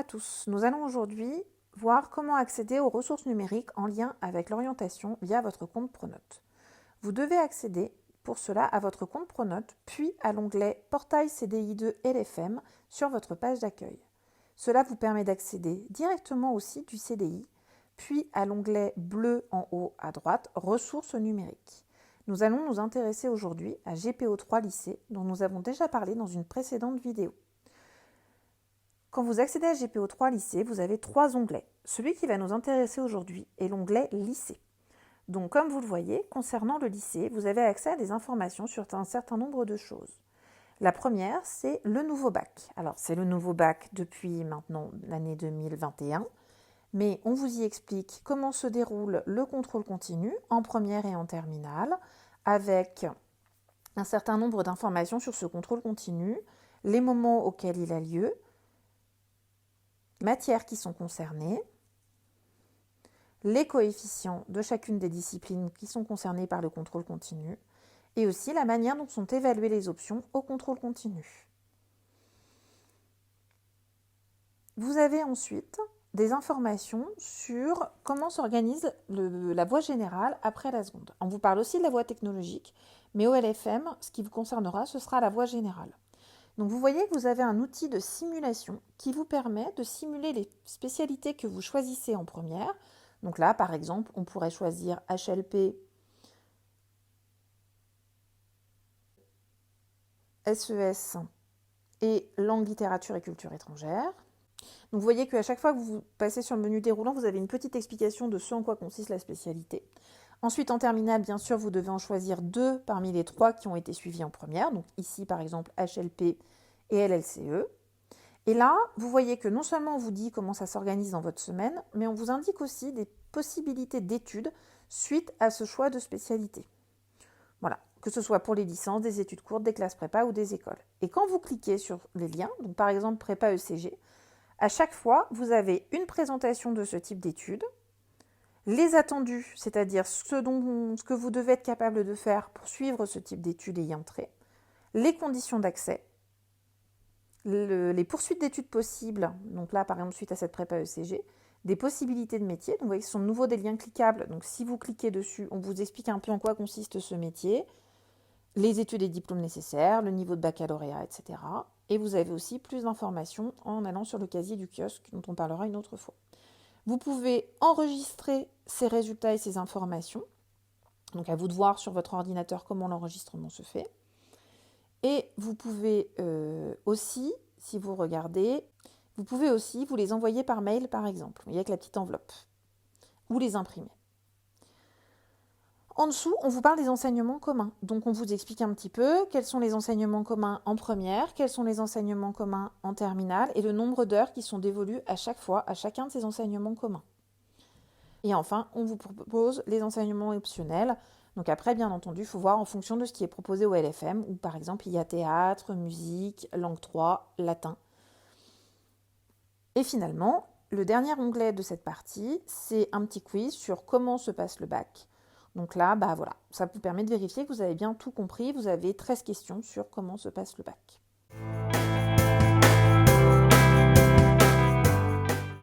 à tous. Nous allons aujourd'hui voir comment accéder aux ressources numériques en lien avec l'orientation via votre compte Pronote. Vous devez accéder pour cela à votre compte Pronote, puis à l'onglet Portail CDI2 LFM sur votre page d'accueil. Cela vous permet d'accéder directement au site du CDI, puis à l'onglet bleu en haut à droite, Ressources numériques. Nous allons nous intéresser aujourd'hui à GPO3 Lycée, dont nous avons déjà parlé dans une précédente vidéo. Quand vous accédez à GPO3 Lycée, vous avez 3 onglets. Celui qui va nous intéresser aujourd'hui est l'onglet Lycée. Donc, comme vous le voyez, concernant le lycée, vous avez accès à des informations sur un certain nombre de choses. La première, c'est le nouveau bac. Alors, c'est le nouveau bac depuis maintenant l'année 2021, mais on vous y explique comment se déroule le contrôle continu en première et en terminale, avec un certain nombre d'informations sur ce contrôle continu, les moments auxquels il a lieu, matières qui sont concernées, les coefficients de chacune des disciplines qui sont concernées par le contrôle continu, et aussi la manière dont sont évaluées les options au contrôle continu. Vous avez ensuite des informations sur comment s'organise la voie générale après la seconde. On vous parle aussi de la voie technologique, mais au LFM, ce qui vous concernera, ce sera la voie générale. Donc vous voyez que vous avez un outil de simulation qui vous permet de simuler les spécialités que vous choisissez en première. Donc là, par exemple, on pourrait choisir HLP, SES et langue, littérature et culture étrangère. Donc vous voyez qu'à chaque fois que vous passez sur le menu déroulant, vous avez une petite explication de ce en quoi consiste la spécialité. Ensuite, en terminale, bien sûr, vous devez en choisir 2 parmi les 3 qui ont été suivis en première. Donc ici, par exemple, HLP et LLCE. Et là, vous voyez que non seulement on vous dit comment ça s'organise dans votre semaine, mais on vous indique aussi des possibilités d'études suite à ce choix de spécialité. Voilà, que ce soit pour les licences, des études courtes, des classes prépa ou des écoles. Et quand vous cliquez sur les liens, donc par exemple prépa ECG, à chaque fois, vous avez une présentation de ce type d'études, les attendus, c'est-à-dire ce que vous devez être capable de faire pour suivre ce type d'études et y entrer, les conditions d'accès, les poursuites d'études possibles, donc là par exemple suite à cette prépa ECG, des possibilités de métier, donc vous voyez que ce sont de nouveau des liens cliquables, donc si vous cliquez dessus, on vous explique un peu en quoi consiste ce métier, les études et diplômes nécessaires, le niveau de baccalauréat, etc. Et vous avez aussi plus d'informations en allant sur le casier du kiosque, dont on parlera une autre fois. Vous pouvez enregistrer ces résultats et ces informations. Donc à vous de voir sur votre ordinateur comment l'enregistrement se fait. Et vous pouvez aussi, si vous regardez, vous pouvez aussi vous les envoyer par mail par exemple, avec la petite enveloppe, ou les imprimer. En dessous, on vous parle des enseignements communs. Donc on vous explique un petit peu quels sont les enseignements communs en première, quels sont les enseignements communs en terminale et le nombre d'heures qui sont dévolues à chaque fois à chacun de ces enseignements communs. Et enfin, on vous propose les enseignements optionnels. Donc après, bien entendu, il faut voir en fonction de ce qui est proposé au LFM, où par exemple il y a théâtre, musique, langue 3, latin. Et finalement, le dernier onglet de cette partie, c'est un petit quiz sur comment se passe le bac. Donc là, voilà, ça vous permet de vérifier que vous avez bien tout compris. Vous avez 13 questions sur comment se passe le bac.